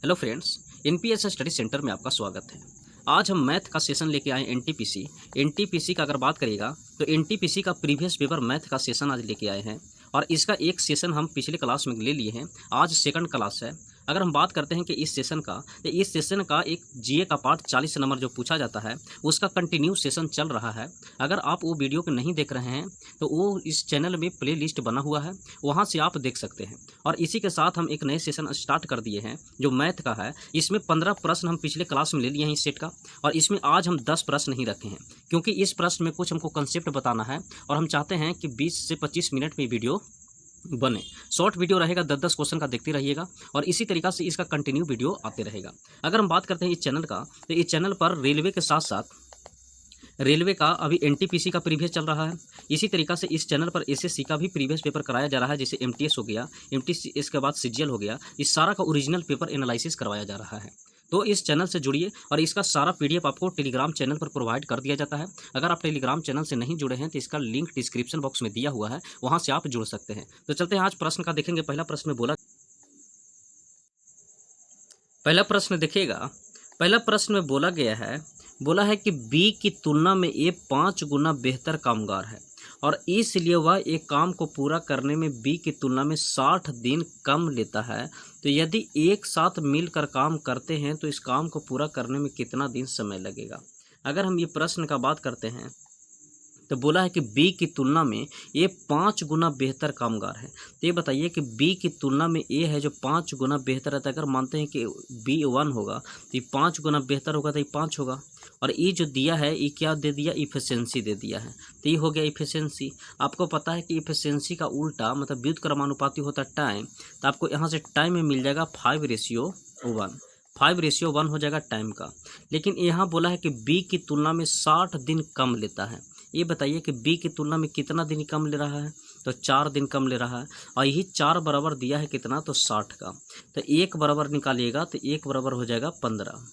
Hello friends, NPS study centre में आपका स्वागत है। आज हम मैथ का सेशन लेके आए एनटीपीसी का अगर बात करिएगा तो एनटीपीसी का प्रीवियस पेपर मैथ का सेशन आज लेके आए हैं और इसका एक सेशन हम पिछले क्लास में ले लिए हैं। आज सेकंड क्लास है। अगर हम बात करते हैं कि इस सेशन का तो इस सेशन का एक जीए का पार्ट 40 नंबर जो पूछा जाता है उसका कंटिन्यू सेशन चल रहा है। अगर आप वो वीडियो को नहीं देख रहे हैं तो वो इस चैनल में प्ले लिस्ट बना हुआ है, वहाँ से आप देख सकते हैं। और इसी के साथ हम एक नए सेशन स्टार्ट कर दिए हैं जो मैथ का है। इसमें 15 प्रश्न हम पिछले क्लास में ले लिए हैं इस सेट का, और इसमें आज हम 10 प्रश्न नहीं रखे हैं क्योंकि इस प्रश्न में कुछ हमको कंसेप्ट बताना है और हम चाहते हैं कि 20 से 25 मिनट में वीडियो बने। शॉर्ट वीडियो रहेगा, 10-10 क्वेश्चन का देखते रहिएगा और इसी तरीक़ा से इसका कंटिन्यू वीडियो आते रहेगा। अगर हम बात करते हैं इस चैनल का तो इस चैनल पर रेलवे के साथ साथ रेलवे का अभी एनटीपीसी का प्रीवियस चल रहा है। इसी तरीक़ा से इस चैनल पर एसएससी का भी प्रीवियस पेपर कराया जा रहा है, जैसे एमटीएस हो गया, एमटीएस इसके बाद सीजीएल हो गया। इस सारा का ओरिजिनल पेपर एनालिसिस करवाया जा रहा है। तो इस चैनल से जुड़िए और इसका सारा पीडीएफ आपको टेलीग्राम चैनल पर प्रोवाइड कर दिया जाता है। अगर आप टेलीग्राम चैनल से नहीं जुड़े हैं तो इसका लिंक डिस्क्रिप्शन बॉक्स में दिया हुआ है, वहाँ से आप जुड़ सकते हैं। तो चलते हैं आज प्रश्न का देखेंगे। पहला प्रश्न में बोला बोला है कि बी की तुलना में ए 5 गुना बेहतर कामगार है और इसलिए वह एक काम को पूरा करने में बी की तुलना में 60 दिन कम लेता है। तो यदि एक साथ मिलकर काम करते हैं तो इस काम को पूरा करने में कितना दिन समय लगेगा। अगर हम ये प्रश्न का बात करते हैं तो बोला है कि बी की तुलना में ए 5 गुना बेहतर कामगार है। तो ये बताइए कि बी की तुलना में ए है जो 5 गुना बेहतर है। तो अगर मानते हैं कि बी 1 होगा तो ये 5 गुना बेहतर होगा तो ये 5 होगा। और ये जो दिया है ये क्या दे दिया, इफिशिएंसी दे दिया है। तो ये हो गया इफिशिएंसी। आपको पता है कि इफिशिएंसी का उल्टा मतलब व्युत्क्रमानुपाती होता है टाइम। तो आपको यहाँ से टाइम में मिल जाएगा 5:1। 5:1 हो जाएगा टाइम का। लेकिन यहाँ बोला है कि बी की तुलना में 60 दिन कम लेता है। ये बताइए कि बी की तुलना में कितना दिन कम ले रहा है। तो 4 दिन कम ले रहा है और यही 4 बराबर दिया है कितना, तो 60 का। तो 1 बराबर निकालिएगा तो 1 बराबर हो जाएगा 15।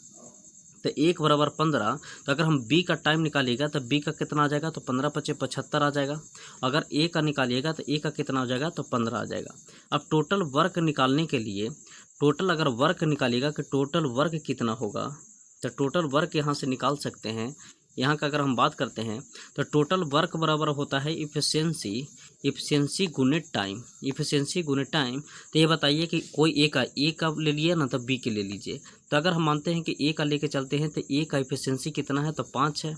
तो 1 बराबर 15। तो अगर हम बी का टाइम निकालिएगा तो बी का कितना आ जाएगा, तो 15×5 = 75 आ जाएगा। अगर ए का निकालिएगा तो ए का कितना हो जाएगा, तो 15 आ जाएगा। अब टोटल वर्क निकालने के लिए अगर वर्क निकालिएगा कि टोटल वर्क कितना होगा, तो टोटल वर्क यहाँ से निकाल सकते हैं। यहाँ का अगर हम बात करते हैं तो टोटल वर्क बराबर होता है इफिशिएंसी गुने टाइम। तो ये बताइए कि कोई ए का ले लिए ना, तो बी के ले लीजिए। तो अगर हम मानते हैं कि ए का लेके चलते हैं तो ए का इफिशिएंसी कितना है, तो 5 है।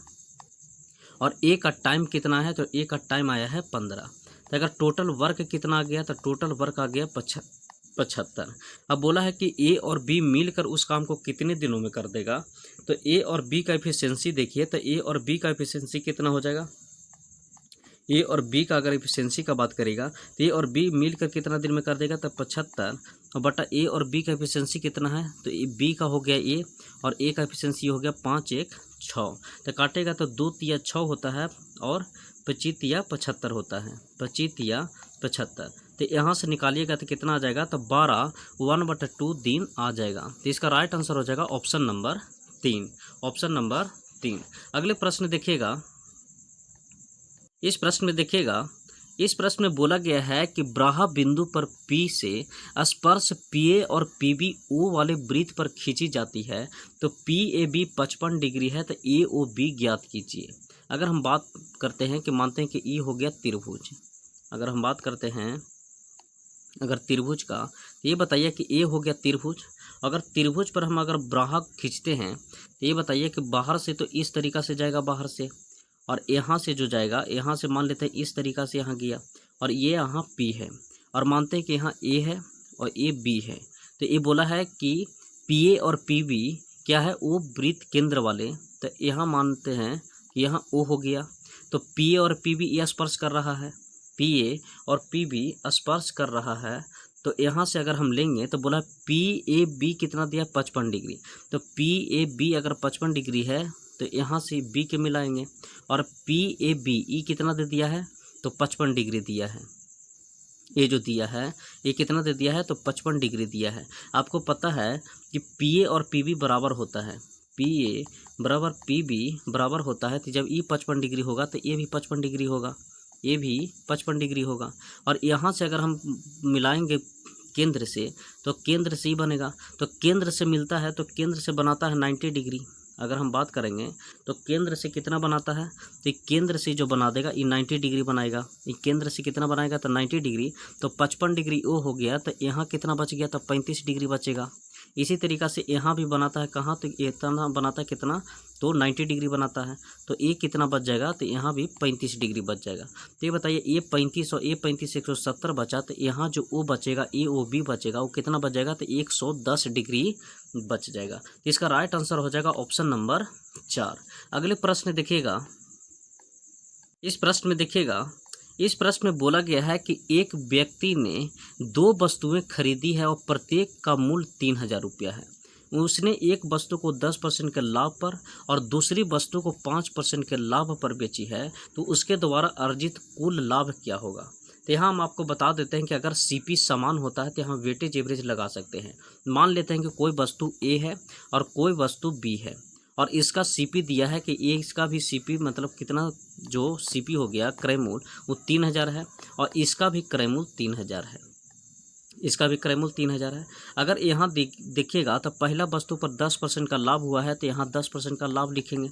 और ए का टाइम कितना है, तो ए का टाइम आया है 15। तो अगर टोटल वर्क कितना आ गया, तो टोटल वर्क आ गया 75। अब बोला है कि ए और बी मिलकर उस काम को कितने दिनों में कर देगा। तो ए और बी का एफिशिएंसी देखिए, तो ए और बी का एफिशिएंसी कितना हो जाएगा। ए और बी का अगर एफिशिएंसी का बात करेगा तो ए और बी मिलकर कितना दिन में कर देगा, तो 75 और बटा ए और बी का एफिशिएंसी कितना है, तो बी का हो गया ए और ए का एफिशिएंसी हो गया 5×1 = 6। तो काटेगा तो 2×3 = 6 होता है और 25×3 = 75 होता है। 25×3 = 75। तो यहाँ से निकालिएगा तो कितना आ जाएगा, तो 12 1/2 दिन आ जाएगा। तो इसका राइट आंसर हो जाएगा ऑप्शन नंबर 3। अगले प्रश्न देखिएगा। इस प्रश्न में बोला गया है कि ब्राहा बिंदु पर पी से स्पर्श पीए और पीबी ओ वाले वृत्त पर खींची जाती है। तो पीएबी 55 डिग्री है, तो एओबी ज्ञात कीजिए। अगर हम बात करते हैं कि मानते हैं कि ई हो गया त्रिभुज। अगर हम बात करते हैं त्रिभुज का, तो ये बताइए कि ए हो गया त्रिभुज। अगर त्रिभुज पर हम ब्राहा खींचते हैं तो ये बताइए कि बाहर से तो इस तरीक़ा से जाएगा बाहर से, और यहाँ से जो जाएगा यहाँ से मान लेते हैं इस तरीक़ा से यहाँ गया, और ये यहाँ पी है और मानते हैं कि यहाँ ए है और ए बी है। तो ये बोला है कि पी ए और पी बी क्या है, वो वृत्त केंद्र वाले। तो यहाँ मानते हैं कि यहाँ ओ हो गया। तो पी ए और पी बी ये स्पर्श कर रहा है, पी ए और पी बी स्पर्श कर रहा है। तो यहाँ से अगर हम लेंगे तो बोला पी ए बी कितना दिया, 55 डिग्री। तो पी ए बी अगर 55 डिग्री है तो यहाँ से बी के मिलाएंगे, और पी ए बी ई कितना दे दिया है, तो 55 डिग्री दिया है। ये जो दिया है ये कितना दे दिया है, तो 55 डिग्री दिया है। आपको पता है कि पी ए और पी बी बराबर होता है, पी ए बराबर पी बी बराबर होता है। तो जब ई 55 डिग्री होगा तो ये भी 55 डिग्री होगा, ये भी 55 डिग्री होगा। और यहाँ से अगर हम मिलाएंगे केंद्र से, तो केंद्र से ही बनेगा। तो केंद्र से मिलता है तो केंद्र से बनाता है 90 डिग्री। अगर हम बात करेंगे तो केंद्र से कितना बनाता है, तो केंद्र से जो बना देगा ये 90 डिग्री बनाएगा। ये केंद्र से कितना बनाएगा, तो 90 डिग्री। तो 55 डिग्री वो हो गया, तो यहाँ कितना बच गया, तो 35 डिग्री बचेगा। इसी तरीक़ा से यहाँ भी बनाता है कहाँ, तो इतना बनाता है कितना, तो 90 डिग्री बनाता है। तो ये कितना बच जाएगा, तो यहाँ भी 35 डिग्री बच जाएगा। तो ये बताइए ये 35 और ये 35 170 बचा, तो यहाँ जो ओ बचेगा, ए ओ बी बचेगा, वो कितना बच जाएगा, तो 110 डिग्री बच जाएगा। तो इसका राइट आंसर हो जाएगा ऑप्शन नंबर 4। अगले प्रश्न देखिएगा। इस प्रश्न में बोला गया है कि एक व्यक्ति ने 2 वस्तुएं खरीदी है और प्रत्येक का मूल्य 3000 रुपया है। उसने एक वस्तु को 10% के लाभ पर और दूसरी वस्तु को 5% के लाभ पर बेची है, तो उसके द्वारा अर्जित कुल लाभ क्या होगा। तो यहाँ हम आपको बता देते हैं कि अगर सीपी समान होता है तो यहाँ वेटेज एवरेज लगा सकते हैं। मान लेते हैं कि कोई वस्तु ए है और कोई वस्तु बी है, और इसका सीपी दिया है कि ए, इसका भी सीपी मतलब कितना, जो सीपी हो गया क्रय मूल्य, वो 3000 है, और इसका भी क्रय मूल्य 3000 है, इसका भी क्रय मूल्य 3000 है। अगर यहाँ देखिएगा तो पहला वस्तु पर 10% का लाभ हुआ है, तो यहाँ 10% का लाभ लिखेंगे।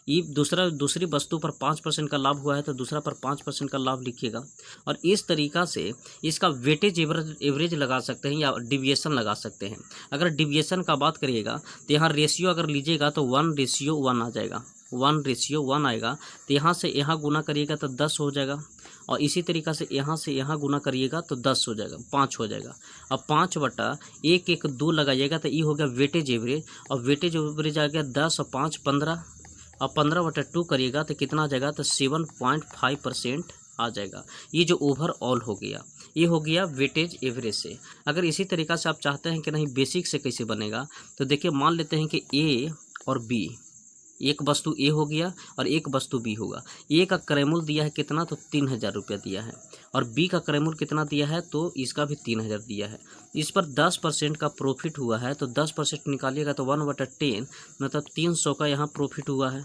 ये दूसरी वस्तु पर 5% का लाभ हुआ है, तो दूसरा पर 5% का लाभ लिखिएगा। और इस तरीक़ा से इसका वेटेज एवरेज लगा सकते हैं या डिविएशन लगा सकते हैं। अगर डिविएशन का बात करिएगा तो यहाँ रेशियो अगर लीजिएगा तो 1:1 आ जाएगा, 1:1 आएगा। तो यहाँ से यहाँ गुना करिएगा तो 10 हो जाएगा, और इसी तरीक़ा से यहाँ गुना करिएगा तो 10 हो जाएगा, 5 हो जाएगा। अब 5/1 लगाइएगा तो ये हो गया वेटेज एवरेज, और वेटेज एवरेज आ गया 10 और 5 15, अब 15/2 करिएगा तो कितना आ जाएगा, तो 7.5% आ जाएगा। ये जो ओवरऑल हो गया, ये हो गया वेटेज एवरेज से। अगर इसी तरीक़ा से आप चाहते हैं कि नहीं बेसिक से कैसे बनेगा, तो देखिए मान लेते हैं कि ए और बी, एक वस्तु ए हो गया और एक वस्तु बी होगा। ए का क्रय मूल्य दिया है कितना, तो 3000 रुपया दिया है, और बी का क्रय मूल्य कितना दिया है, तो इसका भी 3000 दिया है। इस पर 10% का प्रॉफिट हुआ है, तो 10% निकालिएगा तो 1/10 मतलब 300 का यहाँ प्रॉफिट हुआ है,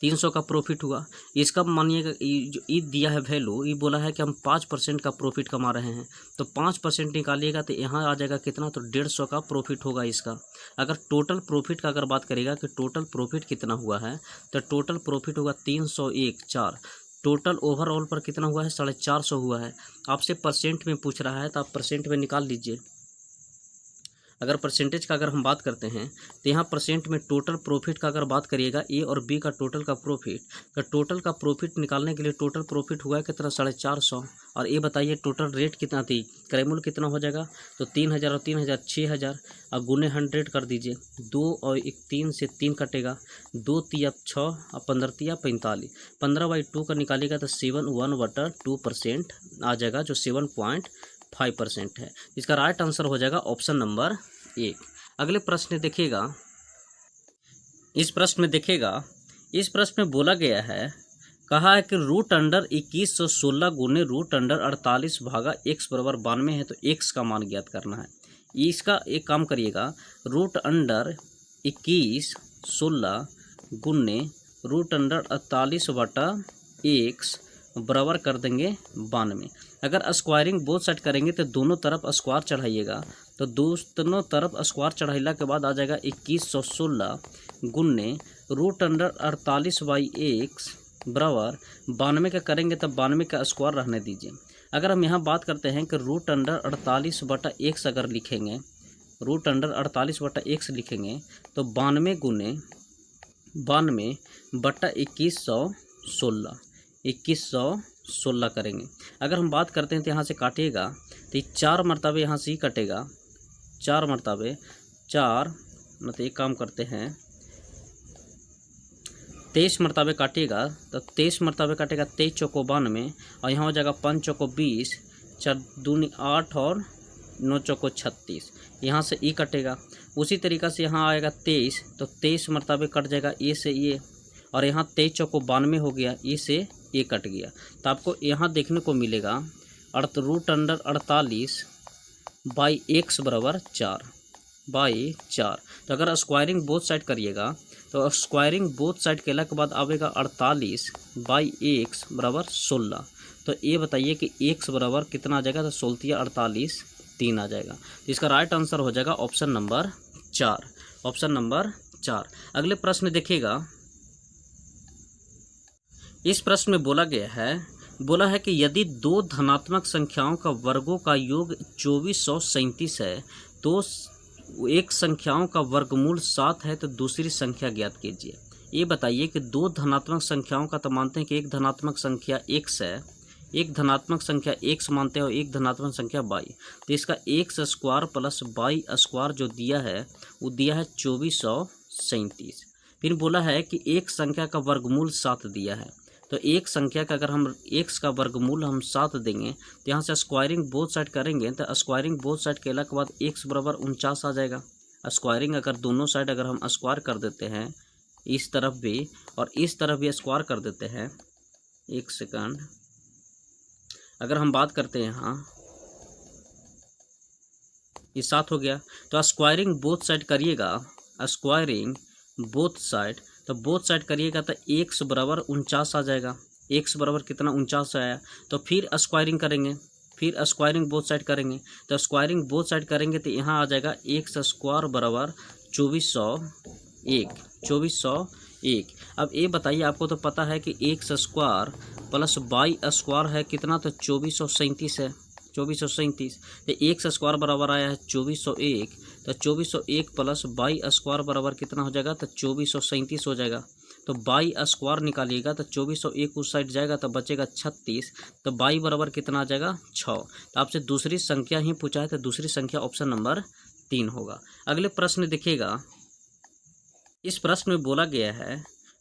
300 का प्रॉफिट हुआ। इसका मानिएगा जो ई दिया है वैल्यू, ये बोला है कि हम 5% का प्रॉफिट कमा रहे हैं, तो 5% निकालिएगा तो यहाँ आ जाएगा कितना, तो 150 का प्रॉफिट होगा इसका। अगर टोटल प्रॉफिट का अगर बात करेगा कि टोटल प्रॉफिट कितना हुआ है, तो टोटल प्रॉफिट होगा 301.4। टोटल ओवरऑल पर कितना हुआ है, 450 हुआ है। आपसे परसेंट में पूछ रहा है तो आप परसेंट में निकाल लीजिए। अगर परसेंटेज का अगर हम बात करते हैं तो यहाँ परसेंट में टोटल प्रॉफिट का अगर बात करिएगा, ए और बी का टोटल का प्रॉफिट, तो टोटल का प्रॉफिट निकालने के लिए टोटल प्रॉफिट हुआ है कितना, 450। और ये बताइए टोटल रेट कितना थी, क्रय मूल्य कितना हो जाएगा, तो 3000 और 3000 6000, अब गुने 100 कर दीजिए। 2 और 1 3 से 3 कटेगा, 2 3 6 और 15 3 45, 15/2 का निकालेगा तो 7.1/2% आ जाएगा, जो 7.5% है। इसका राइट आंसर हो जाएगा ऑप्शन नंबर 1। अगले प्रश्न देखिएगा। इस प्रश्न में बोला गया है, कहा है कि रूट अंडर 2116 गुने रूट अंडर 48 भागा x बराबर 92 है, तो x का मान ज्ञात करना है। इसका एक काम करिएगा, रूट अंडर 2116 गुने रूट अंडर 48/x बराबर कर देंगे 92। अगर स्क्वायरिंग बोथ साइड करेंगे तो दोनों तरफ स्क्वायर चढ़ाइएगा, तो दोनों तरफ स्क्वायर चढ़ाइला के बाद आ जाएगा 2116 गुने रूट अंडर 48/x बराबर 92 का करेंगे तब 92 का स्क्वायर रहने दीजिए। अगर हम यहाँ बात करते हैं कि रूट अंडर 48/x अगर लिखेंगे, रूट अंडर 48/x लिखेंगे तो 92 गुने 92/2116 2116 करेंगे। अगर हम बात करते हैं तो यहाँ से काटिएगा तो 4 मरतबे यहाँ से ही कटेगा, 4 मरतबे 4 मतलब एक काम करते हैं 23 मरतबे काटिएगा, तो 23 मरतबे काटेगा, 23 चौको 92, और यहाँ हो जाएगा 5 चौको 20, 4 दूनी 8 और 9 चौको 36, यहाँ से ई कटेगा। उसी तरीक़ा से यहाँ आएगा 23, तो 23 मरतबे कट जाएगा ए से ये, और यहाँ 23 चौको 92 हो गया, ए से ए कट गया। तो आपको यहाँ देखने को मिलेगा रूट अंडर 48/x बराबर 4/4। तो अगर स्क्वायरिंग बोथ साइड करिएगा तो स्क्वायरिंग बोथ साइड केला के बाद आवेगा 48/x बराबर 16। तो ये बताइए कि x बराबर कितना आ जाएगा, तो 16 48 3 आ जाएगा। तो इसका राइट आंसर हो जाएगा ऑप्शन नंबर 4, ऑप्शन नंबर 4। अगले प्रश्न देखिएगा। इस प्रश्न में बोला है कि यदि दो धनात्मक संख्याओं का वर्गों का योग 2437 है तो एक संख्याओं का वर्गमूल 7 है, तो दूसरी संख्या ज्ञात कीजिए। ये बताइए कि दो धनात्मक संख्याओं का, तो मानते हैं कि एक धनात्मक संख्या x है, एक धनात्मक संख्या x मानते हैं और एक धनात्मक संख्या y। तो इसका x square plus y square जो दिया है वो दिया है 2437। फिर बोला है कि एक संख्या का वर्गमूल 7 दिया है। तो एक संख्या का अगर हम x का वर्गमूल हम 7 देंगे तो यहाँ से स्क्वायरिंग बोथ साइड करेंगे, तो स्क्वायरिंग बोथ साइड केला के बाद x बराबर 49 आ जाएगा। स्क्वायरिंग अगर दोनों साइड अगर हम स्क्वायर कर देते हैं, इस तरफ भी और इस तरफ भी स्क्वायर कर देते हैं, एक सेकंड, अगर हम बात करते हैं यहाँ ये 7 हो गया, तो स्क्वायरिंग बोथ साइड करिएगा, स्क्वायरिंग बोथ साइड, तो बोथ साइड करिएगा तो x बराबर 49 आ जाएगा। x बराबर कितना 49 आया, तो फिर स्क्वायरिंग करेंगे, फिर स्क्वायरिंग बोथ साइड करेंगे, तो स्क्वायरिंग बोथ साइड करेंगे तो यहाँ आ जाएगा x स्क्वायर बराबर 2401। अब ये बताइए, आपको तो पता है कि x square plus y square है कितना, तो 2437 है, 2437। तो x स्क्वायर बराबर आया है 2401, तो 2401 प्लस y स्क्वायर बराबर कितना हो जाएगा, तो 2437 हो जाएगा। तो y स्क्वायर निकालिएगा तो 2401 उस साइड जाएगा तो बचेगा 36, तो y बराबर कितना आ जाएगा 6। तो आपसे दूसरी संख्या ही पूछा है, तो दूसरी संख्या ऑप्शन नंबर 3 होगा। अगले प्रश्न देखिएगा। इस प्रश्न में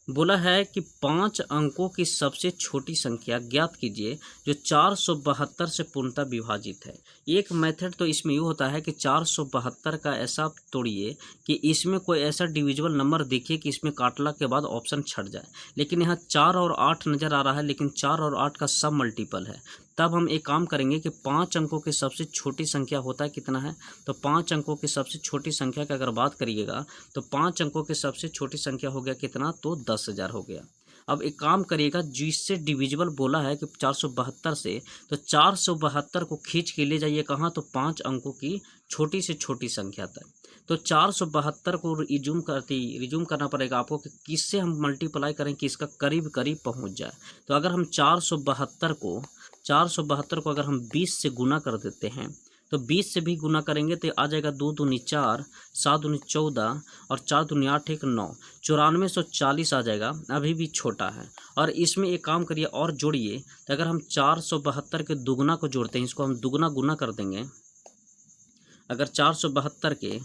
बोला है कि 5 अंकों की सबसे छोटी संख्या ज्ञात कीजिए जो 472 से पूर्णतः विभाजित है। एक मेथड तो इसमें ये होता है कि 472 का ऐसा तोड़िए कि इसमें कोई ऐसा डिविजिबल नंबर देखिए कि इसमें काटला के बाद ऑप्शन छट जाए, लेकिन यहाँ 4 और 8 नज़र आ रहा है, लेकिन 4 और 8 का सब मल्टीपल है। तब हम एक काम करेंगे कि 5 अंकों की सबसे छोटी संख्या होता है कितना है, तो 5 अंकों की सबसे छोटी संख्या की अगर बात करिएगा तो 5 अंकों की सबसे छोटी संख्या हो गया कितना, तो 10,000 हो गया। अब एक काम करिएगा, जिससे डिविजिबल बोला है कि 472 से, तो 472 को खींच के ले जाइए कहाँ, तो 5 अंकों की छोटी से छोटी संख्या तक। तो 472 को रिज्यूम करना पड़ेगा आपको कि किससे हम मल्टीप्लाई करें कि इसका करीब करीब पहुंच जाए। तो अगर हम 472 को अगर हम 20 से गुना कर देते हैं, तो 20 से भी गुना करेंगे तो आ जाएगा 2 दूनी 4, 7 दूनी 14 और 4 दूनी 8 एक 9, 9440 आ जाएगा। अभी भी छोटा है। और इसमें एक काम करिए और जोड़िए, तो अगर हम 472 के दुगना को जोड़ते हैं, इसको हम दुगना गुना कर देंगे। अगर 472 के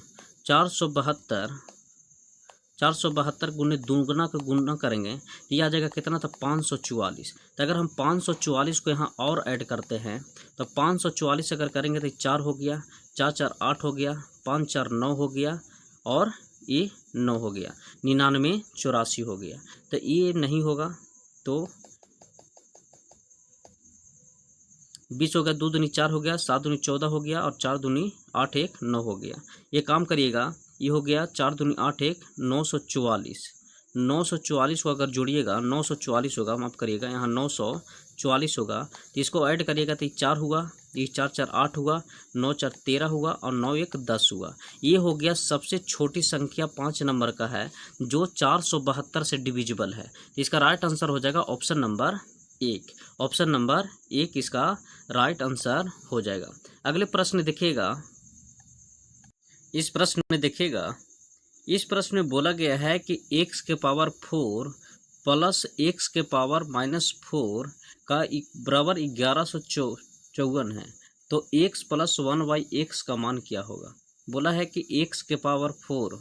472 गुने दुगना को गुना करेंगे तो ये आ जाएगा कितना, तो 544। तो अगर हम 544 को यहाँ और ऐड करते हैं तो 544 अगर करेंगे तो 4 हो गया, 4 4 8 हो गया, 5 4 9 हो गया और ये 9 हो गया, 99 84 हो गया। तो ये नहीं होगा तो 20 हो गया, 2 दूनी 4 हो गया, 7 दूनी 14 हो गया और 4 दूनी 8 एक 9 हो गया। ये काम करिएगा, ये हो गया 4 दूनी 8 एक 944। 944 को अगर जोड़िएगा 944 होगा, माफ़ करिएगा, यहाँ 944 होगा। तो इसको ऐड करिएगा तो ये 4 हुआ, ये 4 4 8 हुआ, 9 4 13 हुआ और 9 1 10 हुआ। ये हो गया सबसे छोटी संख्या 5 नंबर का है जो 472 से डिविजिबल है। तो इसका राइट आंसर हो जाएगा ऑप्शन नंबर 1, ऑप्शन नंबर 1 इसका राइट आंसर हो जाएगा। अगले प्रश्न देखिएगा। इस प्रश्न में बोला गया है कि x के पावर 4 प्लस x के पावर -4 का बराबर 1154 है, तो x प्लस 1/x का मान क्या होगा। बोला है कि x के पावर 4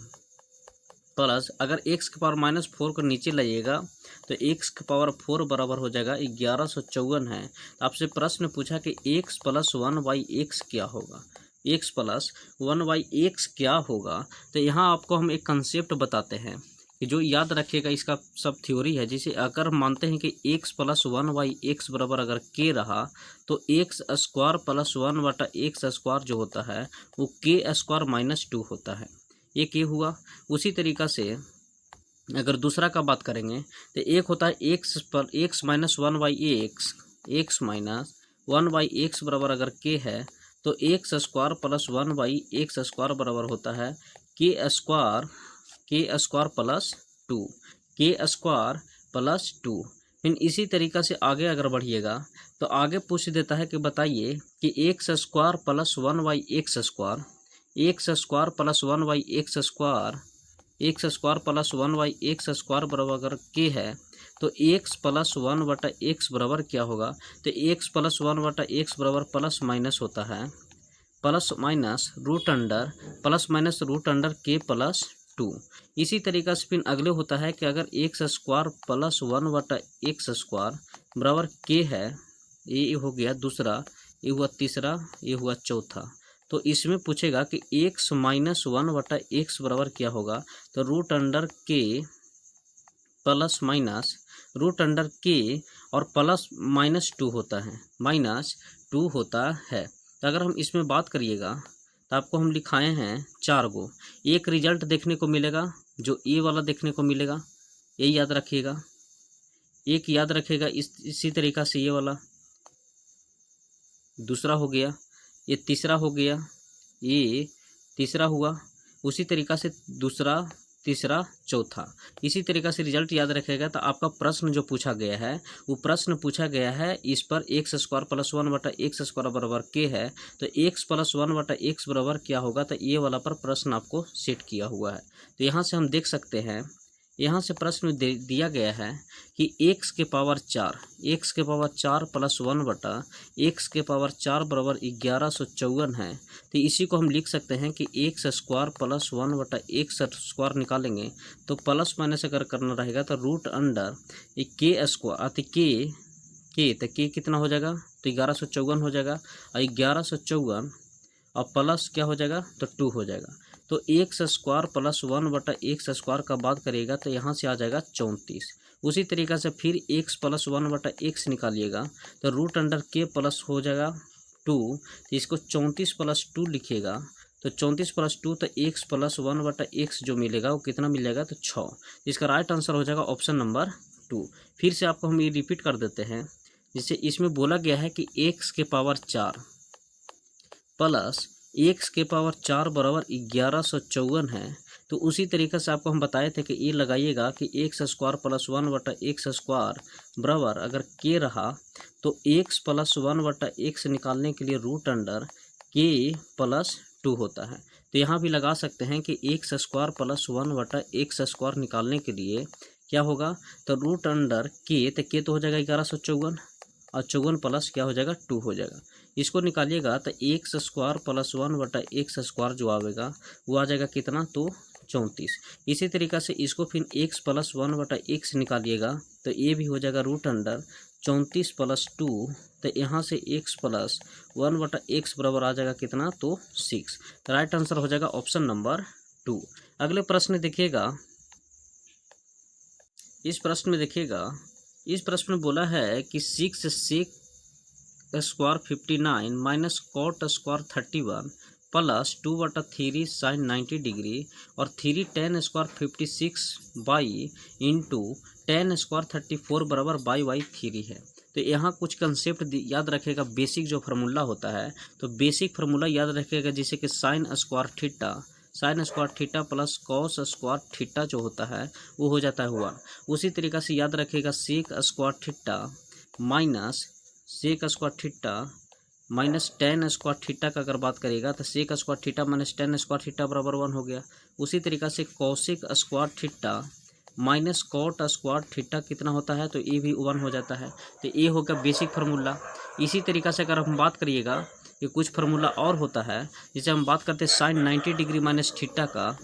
प्लस, अगर x के पावर -4 को नीचे लाइएगा तो x के पावर 4 बराबर हो जाएगा 1154 है। तो आपसे प्रश्न पूछा कि x प्लस 1/x क्या होगा, x प्लस 1/x क्या होगा। तो यहाँ आपको हम एक कंसेप्ट बताते हैं कि जो याद रखिएगा, इसका सब थ्योरी है। जैसे अगर मानते हैं कि x प्लस 1/x बराबर अगर k रहा तो x square plus 1/x square जो होता है वो k स्क्वायर -2 होता है, ये k हुआ। उसी तरीक़ा से अगर दूसरा का बात करेंगे तो एक होता है x minus 1/x, x minus 1/x बराबर अगर k है तो एक्स स्क्वायर प्लस 1/x² बराबर होता है के स्क्वायर प्लस 2, के स्क्वायर प्लस 2। फिर इसी तरीक़ा से आगे अगर बढ़िएगा तो आगे पूछ देता है कि बताइए कि x square plus 1/x², x square plus 1/x² x square plus 1/x² बराबर अगर के है तो एक्स प्लस 1/x बराबर क्या होगा? तो एक्स प्लस 1/x बराबर प्लस माइनस होता है, प्लस माइनस रूट अंडर के प्लस 2। इसी तरीक़ा से फिर अगले होता है कि अगर एक्स स्क्वायर प्लस 1/x² बराबर के है, ये हो गया दूसरा, ये हुआ तीसरा, ये हुआ चौथा। तो इसमें पूछेगा कि x माइनस 1/x बराबर क्या होगा? तो रूट अंडर के प्लस माइनस रूट अंडर के और प्लस -2 होता है, -2 होता है। तो अगर हम इसमें बात करिएगा तो आपको हम लिखाए हैं 4 गो। एक रिजल्ट देखने को मिलेगा जो ए वाला देखने को मिलेगा, ये याद रखिएगा। एक याद रखिएगा इसी तरीक़ा से ये वाला, दूसरा हो गया, ये तीसरा हो गया, ये तीसरा हुआ, उसी तरीक़ा से दूसरा, तीसरा, चौथा। इसी तरीक़ा से रिजल्ट याद रखेगा। तो आपका प्रश्न जो पूछा गया है वो प्रश्न पूछा गया है इस पर एक्स स्क्वायर प्लस 1/x² बराबर के है, तो एक्स प्लस 1/x बराबर क्या होगा? तो ये वाला पर प्रश्न आपको सेट किया हुआ है। तो यहाँ से हम देख सकते हैं, यहाँ से प्रश्न में दिया गया है कि x के पावर 4 प्लस 1/x² बराबर 1154 है। तो इसी को हम लिख सकते हैं कि एक्स स्क्वायर प्लस 1/x² निकालेंगे तो प्लस माइनस अगर करना रहेगा तो रूट अंडर के स्क्वायर तो के कितना हो जाएगा? तो 1154 हो जाएगा, और 1154 और प्लस क्या हो जाएगा? तो 2 हो जाएगा। तो एक्स स्क्वायर प्लस 1/x² का बात करिएगा तो यहाँ से आ जाएगा 34। उसी तरीक़ा से फिर एक्स प्लस 1/x निकालिएगा तो रूट अंडर के प्लस हो जाएगा 2, तो इसको 34 + 2 लिखिएगा। तो 34 + 2 तो एक्स प्लस 1/x जो मिलेगा वो कितना मिल जाएगा? तो 6। इसका राइट आंसर हो जाएगा ऑप्शन नंबर 2। फिर से आपको हम ये रिपीट कर देते हैं, जिससे इसमें बोला गया है कि एक्स के पावर 4 प्लस एक्स के पावर 4 बराबर 1154 है। तो उसी तरीक़े से आपको हम बताए थे कि ये लगाइएगा कि एक्स स्क्वायर प्लस 1/x² बराबर अगर के रहा तो एक्स प्लस 1/x निकालने के लिए रूट अंडर के प्लस 2 होता है। तो यहाँ भी लगा सकते हैं कि एक्स स्क्वायर प्लस 1/x² निकालने के लिए क्या होगा? तो रूट अंडर के तो हो जाएगा 1154 और 54 प्लस क्या हो जाएगा? 2 हो जाएगा। इसको निकालिएगा तो एक्स स्क्वायर प्लस 1/x² जो आवेगा वो आ जाएगा कितना? तो 34। इसी तरीक़ा से इसको फिर एक्स प्लस 1/x निकालिएगा तो ये भी हो जाएगा रूट अंडर 34 + 2। तो यहाँ से एक्स प्लस 1/x बराबर आ जाएगा कितना? तो 6। तो राइट आंसर हो जाएगा ऑप्शन नंबर 2। अगले प्रश्न देखिएगा। इस प्रश्न में बोला है कि 6 sec square 59 minus cot square 31 plus 2/3 sin 90 degree और 3 tan square 56 into tan square 34 बराबर y/3 है। तो यहाँ कुछ कंसेप्ट याद रखेगा। बेसिक जो फार्मूला होता है तो बेसिक फार्मूला याद रखेगा, जैसे कि sine square theta plus cos square theta जो होता है वो हो जाता है 1। उसी तरीक़ा से याद रखेगा sec square theta minus tan square theta का अगर बात करेगा तो sec square theta minus tan square theta बराबर 1 हो गया। उसी तरीक़ा से cosec square theta minus cot square theta कितना होता है? तो ये भी 1 हो जाता है। तो ये हो गया बेसिक फार्मूला। इसी तरीक़ा से अगर हम बात करिएगा कि कुछ फार्मूला और होता है, जैसे हम बात करते हैं साइन 90 डिग्री माइनस थीटा का,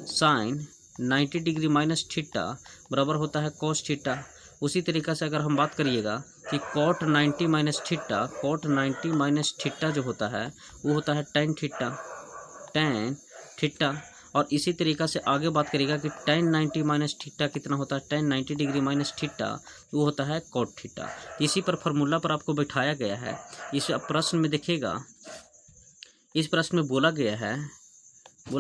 साइन 90 डिग्री माइनस थीटा बराबर होता है कॉस थीटा। उसी तरीक़ा से अगर हम बात करिएगा कि कॉट 90 माइनस थीटा जो होता है वो होता है टेन थीटा। और इसी तरीक़ा से आगे बात करिएगा कि टेन 90 माइनस थीटा कितना होता है? टेन 90 डिग्री माइनस थीटा वो होता है कॉट थीटा। इसी पर फार्मूला पर आपको बैठाया गया है। इस प्रश्न में देखिएगा, इस प्रश्न में बोला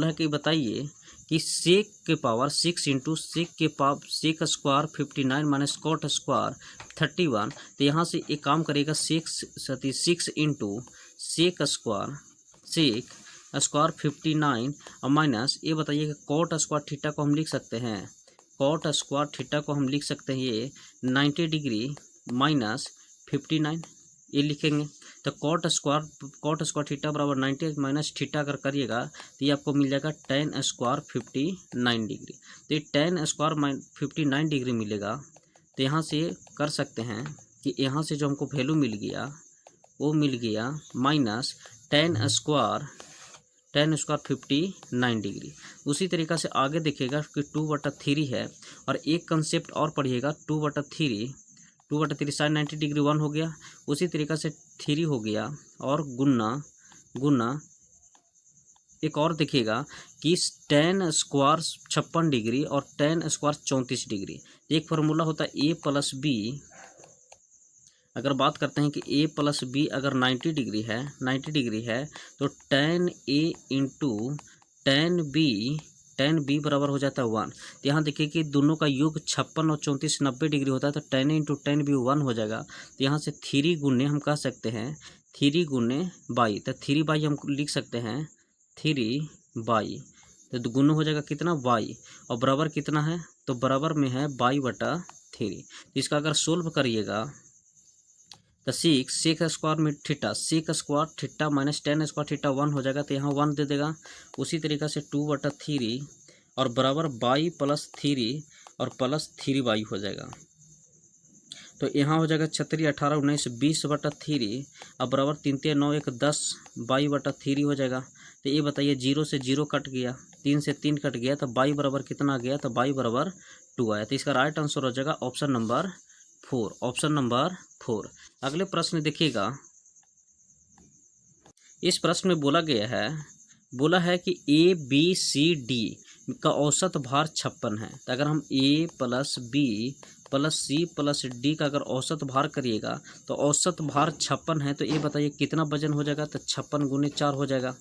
है कि बताइए कि सेक के power 6 into sec square 59 minus cot square 31। तो यहाँ से एक काम करेगा 6 इंटू सेक स्क्वायर 59 और माइनस ये बताइए कि कॉट स्क्वायर थीटा को हम लिख सकते हैं, कॉट स्क्वायर थीटा को हम लिख सकते हैं ये 90 डिग्री माइनस 59 ये लिखेंगे। तो कॉट स्क्वायर थीटा बराबर 90 माइनस थीटा अगर करिएगा तो ये आपको मिल जाएगा tan स्क्वायर 59 डिग्री। तो ये tan स्क्वायर 59 डिग्री मिलेगा। तो यहाँ से कर सकते हैं कि यहाँ से जो हमको वैल्यू मिल गया वो मिल गया माइनस tan स्क्वायर 59 डिग्री। उसी तरीक़ा से आगे देखिएगा कि 2/3 है और एक कंसेप्ट और पढ़िएगा 2/3 साइन 90 डिग्री 1 हो गया। उसी तरीक़ा से 3 हो गया और गुना एक और देखिएगा कि tan स्क्वायर 56 डिग्री और tan स्क्वायर 34 डिग्री। एक फार्मूला होता है a प्लस बी। अगर बात करते हैं कि a प्लस बी अगर 90 डिग्री है तो tan a into tan b बराबर हो जाता है 1। तो यहाँ देखिए कि दोनों का योग 56 और 34 90 डिग्री होता है, तो tan a into tan b 1 हो जाएगा। तो यहाँ से 3 गुने हम कह सकते हैं 3 गुने बाई, तो 3 बाई हम लिख सकते हैं 3 बाई, तो गुना हो जाएगा कितना बाई और बराबर कितना है तो बराबर में है बाई/3। इसका अगर सोल्व करिएगा तो sec square theta minus tan square theta 1 हो जाएगा, तो यहाँ 1 दे देगा। उसी तरीक़ा से 2/3 और बराबर बाई प्लस 3 और प्लस 3 बाई हो जाएगा। तो यहाँ हो जाएगा 36 18 19 20/3 और बराबर 3 3 9 1 10 22/3 हो जाएगा। तो ये बताइए 0 से 0 कट गया, 3 से 3 कट गया, तो बाई बराबर कितना आ गया तो बाई बराबर 2 आया। तो इसका राइट आंसर हो जाएगा ऑप्शन नंबर 4। अगले प्रश्न देखिएगा। इस प्रश्न में बोला है कि ABCD का औसत भार 56 है। तो अगर हम A plus B plus C plus D का अगर औसत भार करिएगा तो औसत भार 56 है, तो ये बताइए कितना वजन हो जाएगा तो 56 गुने 4 हो जाएगा।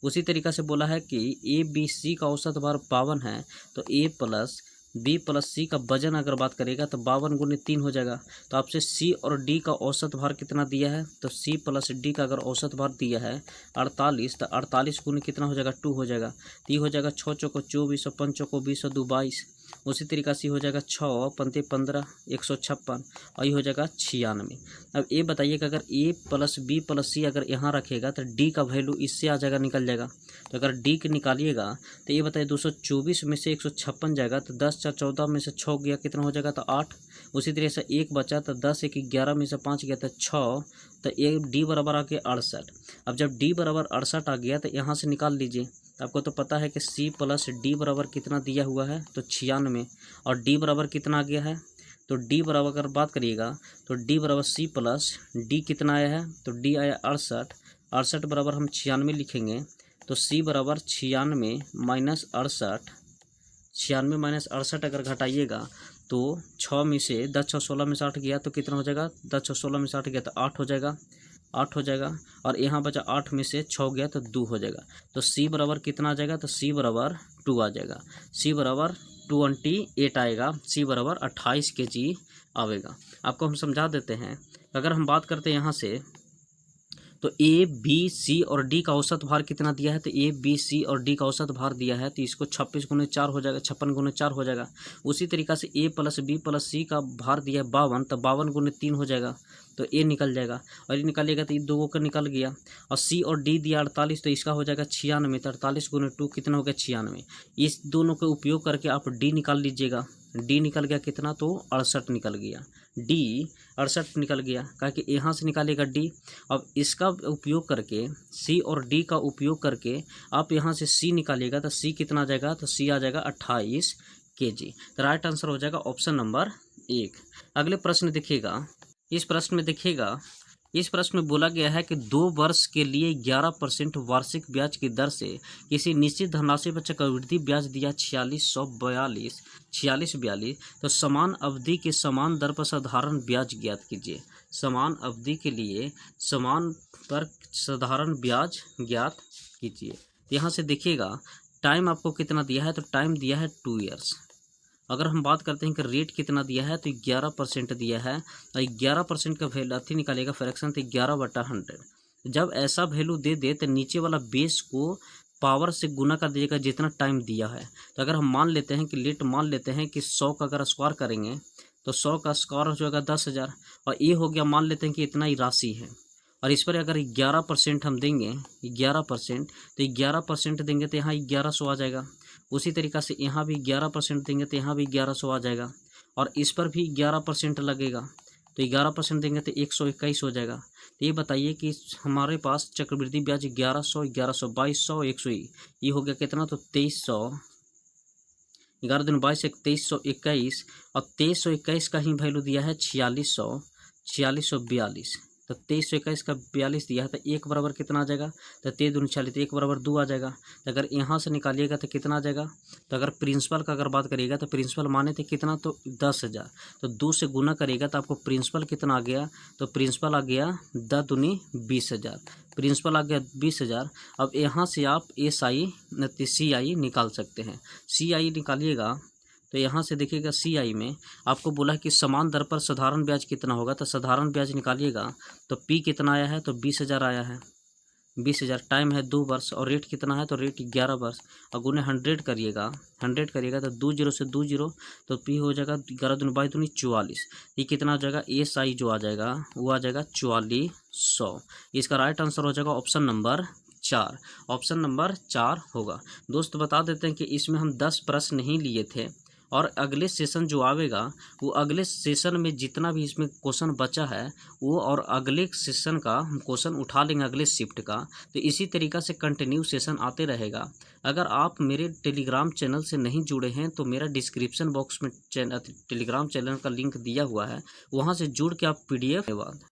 उसी तरीक़ा से बोला है कि ABC का औसत भार 52 है, तो A plus B plus C का वजन अगर बात करेगा तो 52 गुने 3 हो जाएगा। तो आपसे C और D का औसत भार कितना दिया है, तो C प्लस D का अगर औसत भार दिया है 48, तो 48 गुने कितना हो जाएगा 2 हो जाएगा। तो ये हो जाएगा 6 चौको 24 और 5 चौको 20 और 2 22। उसी तरीक़ा से हो जाएगा 6 पंते 15 156 और ये हो जाएगा 96। अब ये बताइए कि अगर A plus B plus C अगर यहाँ रखेगा तो D का वैल्यू इससे आ जाएगा, निकल जाएगा। तो अगर D के निकालिएगा तो ये बताइए 224 में से 156 जाएगा, तो 10 4 14 में से 6 गया कितना हो जाएगा तो 8। उसी तरह से 1 बचा तो 10 1 11 में से 5 गया तो 6, तो ये D बराबर आ गया 68। अब जब D बराबर 68 आ गया तो यहाँ से निकाल लीजिए। आपको तो पता है कि C प्लस D बराबर कितना दिया हुआ है तो 96 और D बराबर कितना आ गया है तो D बराबर अगर बात करिएगा तो D बराबर C प्लस D कितना आया है तो D आया 68 बराबर हम 96 लिखेंगे। तो C बराबर 96 माइनस 68 अगर घटाइएगा तो 6 में से 10 6 16 में से 8 गया तो कितना हो जाएगा 10 6 16 में से 8 गया तो 8 हो जाएगा और यहाँ बचा 8 में से 6 गया तो 2 हो जाएगा। तो C बराबर कितना आ जाएगा तो C बराबर 2 आ जाएगा। C बराबर 28 आएगा, C बराबर 28 kg आवेगा। आपको हम समझा देते हैं। अगर हम बात करते हैं यहाँ से तो A B C और D का औसत भार कितना दिया है तो A B C और D का औसत भार दिया है, तो इसको 26 गुने 4 हो जाएगा, 56 गुने 4 हो जाएगा। उसी तरीक़ा से A plus B plus C का भार दिया है 52, तो 52 गुने 3 हो जाएगा, तो A निकल जाएगा। और ये निकालिएगा तो ये 2 का निकल गया। और C और D दिया 48, तो इसका हो जाएगा 96, तो 48 गुने 2 कितना हो गया 96। इस दोनों का उपयोग करके आप D निकाल लीजिएगा। D निकल गया कितना तो 68 निकल गया, D 68 निकल गया। कहा कि यहाँ से निकालेगा D। अब इसका उपयोग करके C और D का उपयोग करके आप यहाँ से C निकालिएगा तो C कितना आ जाएगा तो C आ जाएगा 28 kg। तो राइट आंसर हो जाएगा ऑप्शन नंबर 1। अगले प्रश्न देखिएगा। इस प्रश्न में बोला गया है कि 2 वर्ष के लिए 11% वार्षिक ब्याज की दर से किसी निश्चित धनराशि पर चक्रवृद्धि ब्याज दिया 4642, तो समान अवधि के समान दर पर साधारण ब्याज ज्ञात कीजिए। समान अवधि के लिए समान पर साधारण ब्याज ज्ञात कीजिए। यहाँ से देखिएगा टाइम आपको कितना दिया है तो टाइम दिया है 2 ईयर्स। अगर हम बात करते हैं कि रेट कितना दिया है तो 11% दिया है और 11% का वैल्यू निकालेगा फ्रैक्शन तो 11/100। जब ऐसा वैल्यू दे दे तो नीचे वाला बेस को पावर से गुना कर देगा जितना टाइम दिया है। तो अगर हम मान लेते हैं कि लेट मान लेते हैं कि 100 का अगर स्क्वायर करेंगे तो 100 का स्क्वायर हो जाएगा 10,000, और ये हो गया, मान लेते हैं कि इतना ही राशि है। और इस पर अगर 11% हम देंगे, 11%, तो 11% देंगे तो यहाँ 1100 आ जाएगा। उसी तरीक़ा से यहाँ भी 11% देंगे तो यहाँ भी 1100 आ जाएगा, और इस पर भी 11% लगेगा तो 11% देंगे तो 121 हो जाएगा। तो ये बताइए कि हमारे पास चक्रवृद्धि ब्याज 1100, 1100, 2200, 100, ये हो गया कितना, तो 2300, 11 दूनी 22, 2321, और 2321 का ही वैल्यू दिया है 4600, 4642। तो 2321 का 42 दिया है तो 1 बराबर कितना आ जाएगा, तो 3 दूनी 40, 1 बराबर 2 आ जाएगा। तो अगर यहाँ से निकालिएगा तो कितना आ जाएगा, तो अगर प्रिंसिपल का अगर बात करिएगा तो प्रिंसिपल माने थे कितना, तो 10,000, तो 2 से गुना करिएगा तो आपको प्रिंसिपल कितना आ गया, तो प्रिंसिपल आ गया 10 दूनी 20,000, प्रिंसिपल आ गया 20,000। अब यहाँ से आप CI निकाल सकते हैं। CI निकालिएगा तो यहाँ से देखिएगा CI में आपको बोला है कि समान दर पर साधारण ब्याज कितना होगा, तो साधारण ब्याज निकालिएगा तो P कितना आया है, तो 20,000 आया है। 20,000, टाइम है 2 वर्ष, और रेट कितना है, तो रेट 11 वर्ष, और गुने 100 करिएगा, 100 करिएगा तो 2 0 से 2 0, तो P हो जाएगा 11 दूनी 22 दूनी 44। ये कितना आ जाएगा, SI जो आ जाएगा वो आ जाएगा 4400। इसका राइट आंसर हो जाएगा ऑप्शन नंबर 4, ऑप्शन नंबर 4 होगा। दोस्त बता देते हैं कि इसमें हम 10 प्रश्न नहीं लिए थे, और अगले सेशन जो आवेगा वो अगले सेशन में जितना भी इसमें क्वेश्चन बचा है वो, और अगले सेशन का हम क्वेश्चन उठा लेंगे अगले शिफ्ट का। तो इसी तरीक़ा से कंटिन्यू सेशन आते रहेगा। अगर आप मेरे टेलीग्राम चैनल से नहीं जुड़े हैं तो मेरा डिस्क्रिप्शन बॉक्स में टेलीग्राम चैनल का लिंक दिया हुआ है, वहाँ से जुड़ के आप PDF। धन्यवाद।